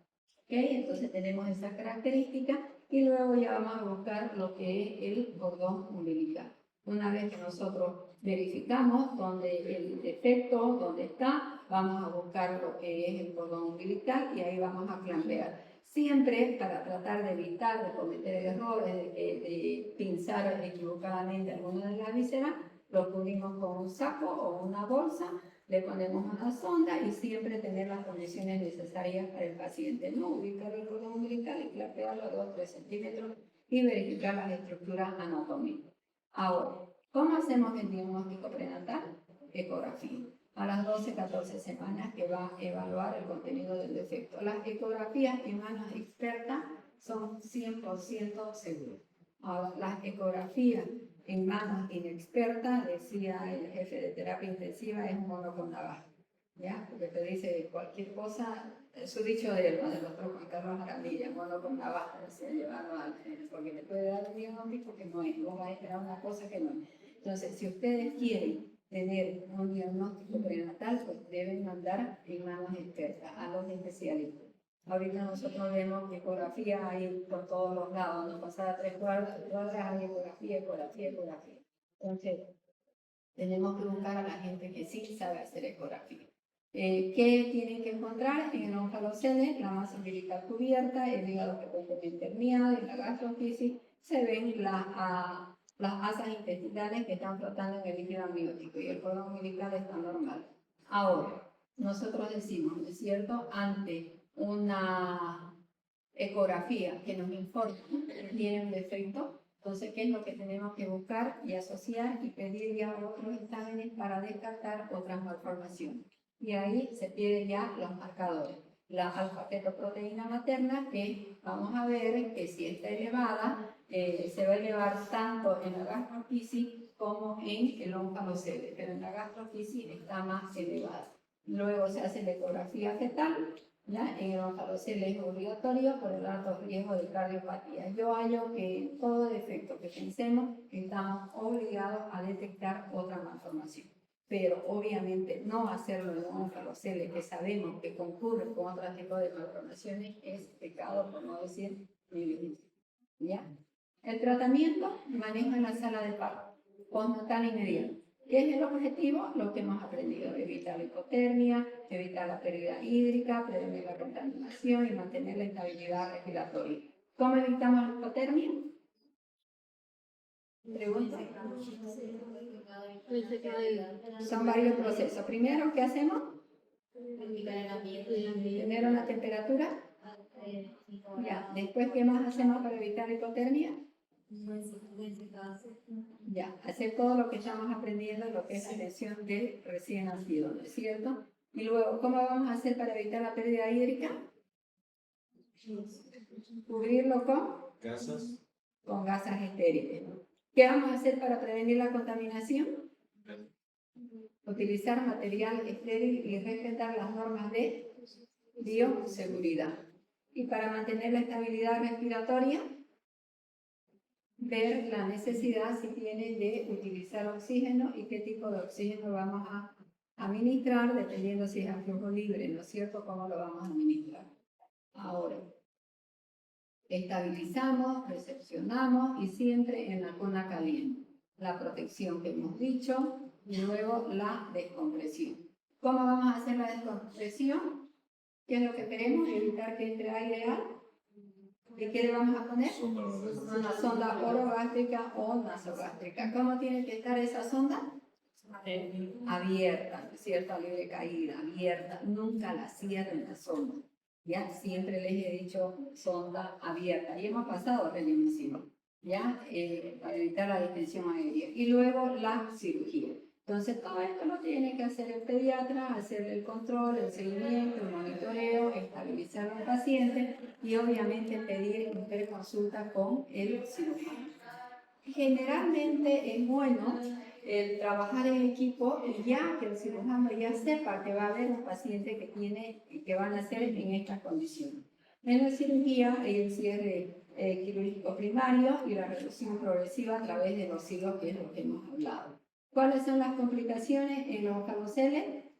¿Okay? Entonces tenemos esa característica y luego ya vamos a buscar lo que es el cordón umbilical. Una vez que nosotros verificamos dónde el defecto, dónde está, vamos a buscar lo que es el cordón umbilical y ahí vamos a clampear. Siempre para tratar de evitar de cometer errores, de pinzar equivocadamente alguna de las vísceras, lo cubrimos con un saco o una bolsa, le ponemos una sonda y siempre tener las condiciones necesarias para el paciente. No ubicar el cordón umbilical y clapearlo a 2-3 centímetros y verificar las estructuras anatómicas. Ahora, ¿cómo hacemos el diagnóstico prenatal? Ecografía. A las 12-14 semanas que va a evaluar el contenido del defecto. Las ecografías en manos expertas son 100% seguras. Ahora, las ecografías en manos inexpertas, decía el jefe de terapia intensiva, es un mono con navaja, ¿ya? Porque te dice cualquier cosa, su dicho de él, ¿no? Del doctor Juan Carlos Arandilla, mono con navaja, decía llevarlo al porque le puede dar un diagnóstico que no es, no va a esperar una cosa que no es. Entonces, si ustedes quieren tener un diagnóstico prenatal, pues deben mandar en manos expertas, a los especialistas. Ahorita nosotros vemos que ecografía hay por todos los lados, nos pasaba 3 cuadras hay ecografía. Entonces, tenemos que buscar a la gente que sí sabe hacer ecografía. ¿Qué tienen que encontrar? En el oncaloceles, la masa umbilical cubierta, el hígado frecuentemente herniado y la gastroenteritis, se ven las asas intestinales que están flotando en el líquido amniótico y el cordón umbilical está normal. Ahora, nosotros decimos, ¿no es cierto?, ante una ecografía que nos informa que tiene un defecto, entonces, ¿qué es lo que tenemos que buscar y asociar y pedir ya otros exámenes para descartar otras malformaciones? Y ahí se piden ya los marcadores. La alfa-fetoproteína materna, que vamos a ver que si está elevada, se va a elevar tanto en la gastroenteritis como en el oncaloceles, pero en la gastroenteritis está más elevada. Luego se hace la ecografía fetal, ¿ya? En el ojalocele es obligatorio por el alto riesgo de cardiopatía. Yo hallo que en todo defecto que pensemos estamos obligados a detectar otra malformación. Pero obviamente no hacerlo en un ojalocele que sabemos que concurre con otro tipo de malformaciones es pecado, por no decir negligencia. ¿Ya? El tratamiento maneja en la sala de parto, postnatal inmediato. ¿Qué es el objetivo? Lo que hemos aprendido: evitar la hipotermia, evitar la pérdida hídrica, prevenir la contaminación y mantener la estabilidad respiratoria. ¿Cómo evitamos la hipotermia? Pregunto. Son varios procesos. Primero, ¿qué hacemos? Primero la temperatura. Ya. Después, ¿qué más hacemos para evitar la hipotermia? Ya, hacer todo lo que estamos aprendiendo, lo que es la atención del recién nacido, ¿no es cierto? Y luego, ¿cómo vamos a hacer para evitar la pérdida hídrica? Cubrirlo con gasas estériles. ¿Qué vamos a hacer para prevenir la contaminación? Utilizar material estéril y respetar las normas de bioseguridad. Y para mantener la estabilidad respiratoria, ver la necesidad si tiene de utilizar oxígeno y qué tipo de oxígeno vamos a administrar, dependiendo si es a flujo libre, ¿no es cierto?, cómo lo vamos a administrar. Ahora, estabilizamos, recepcionamos y siempre en la cuna caliente. La protección que hemos dicho y luego la descompresión. ¿Cómo vamos a hacer la descompresión? ¿Qué es lo que queremos? Evitar que entre aire al... ¿Y qué le vamos a poner? Una sonda orogástrica o nasogástrica. ¿Cómo tiene que estar esa sonda? Abierta, ¿no es cierto? Libre caída, abierta. Nunca la cierren la sonda. ¿Ya? Siempre les he dicho sonda abierta. Y hemos pasado reanimación, ¿ya? Para evitar la distensión aérea. Y luego la cirugía. Entonces, todo esto lo tiene que hacer el pediatra, hacer el control, el seguimiento, el monitoreo, estabilizar al paciente y obviamente pedir interconsulta con el cirujano. Generalmente es bueno el trabajar en equipo y ya que el cirujano ya sepa que va a haber un paciente que van a hacer en estas condiciones. En la cirugía hay el cierre quirúrgico primario y la reducción progresiva a través de los hilos, que es lo que hemos hablado. ¿Cuáles son las complicaciones en los ojalocele?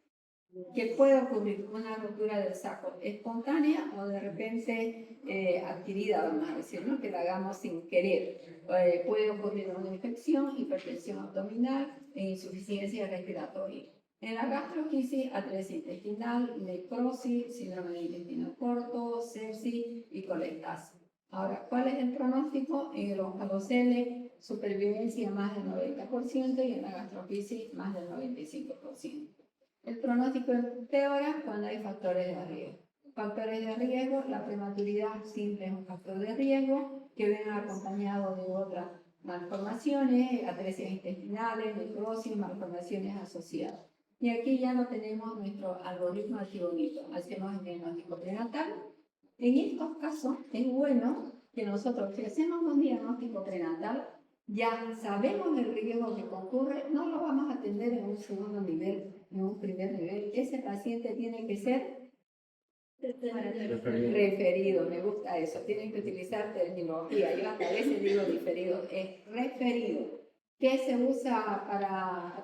Que puede ocurrir una ruptura del saco espontánea o de repente adquirida, vamos a decir, ¿no? Que la hagamos sin querer. Puede ocurrir una infección, hipertensión abdominal e insuficiencia respiratoria. En la gastroquisis, atresia intestinal, necrosis, síndrome de intestino corto, sepsis y colestasis. Ahora, ¿cuál es el pronóstico? En el ojalocele, supervivencia más del 90% y en la gastroquisis más del 95%. El pronóstico empeora cuando hay factores de riesgo. Factores de riesgo, la prematuridad simple es un factor de riesgo que viene acompañado de otras malformaciones, atresias intestinales, necrosis, malformaciones asociadas. Y aquí ya no tenemos nuestro algoritmo archivonito. Hacemos el diagnóstico prenatal. En estos casos es bueno que nosotros, si hacemos un diagnóstico prenatal, ya sabemos el riesgo que concurre, no lo vamos a atender en un segundo nivel, en un primer nivel. Ese paciente tiene que ser referido, me gusta eso, tienen que utilizar terminología, yo hasta a veces digo diferido, es referido. ¿Qué se usa para,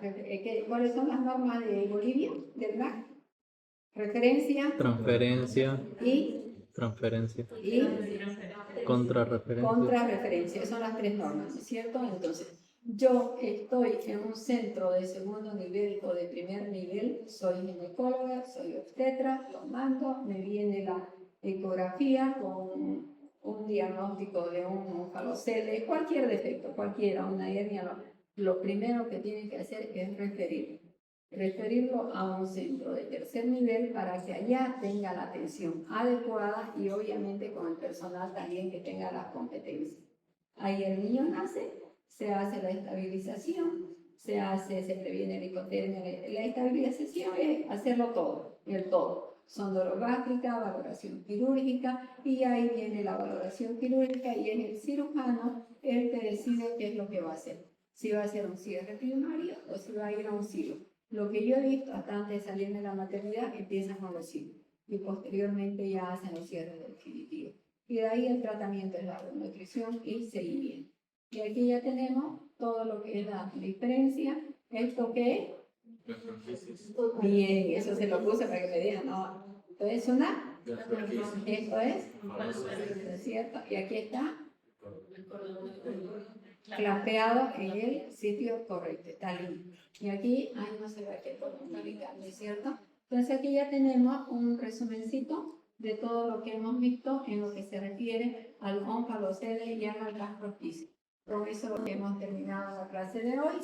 cuáles son las normas de Bolivia, del MAC? Referencia. Transferencia. Y Transferencia. y Contrarreferencia. contrarreferencia, son las tres normas, ¿no es cierto? Entonces, yo estoy en un centro de segundo nivel o de primer nivel, soy ginecóloga, soy obstetra, lo mando, me viene la ecografía con un diagnóstico de un ojalocele, cualquier defecto, cualquiera, una hernia, lo primero que tienen que hacer es referirlo a un centro de tercer nivel para que allá tenga la atención adecuada y obviamente con el personal también que tenga las competencias. Ahí el niño nace, se hace la estabilización, se previene la hipotermia. La estabilización es hacerlo todo, el todo. Sonda orogástrica, valoración quirúrgica y ahí viene la valoración quirúrgica y es el cirujano el que decide qué es lo que va a hacer. Si va a hacer un cierre primario o si va a ir a un silo. Lo que yo he visto hasta antes de salir de la maternidad empiezan con los hilos. y posteriormente ya hacen los cierres definitivos. Y de ahí el tratamiento es la nutrición y seguimiento. Y aquí ya tenemos todo lo que es la diferencia. ¿Esto qué es? Bien, eso se lo puse para que me digan, no. Esto es una, esto es, ¿no es cierto? Y aquí está clampeado en el sitio correcto, está limpio. Y aquí, ahí no se ve que cordón umbilical, ¿no es cierto? Entonces aquí ya tenemos un resumencito de todo lo que hemos visto en lo que se refiere al ONCA, los CEDES y al gastroficio. Con eso hemos terminado la clase de hoy.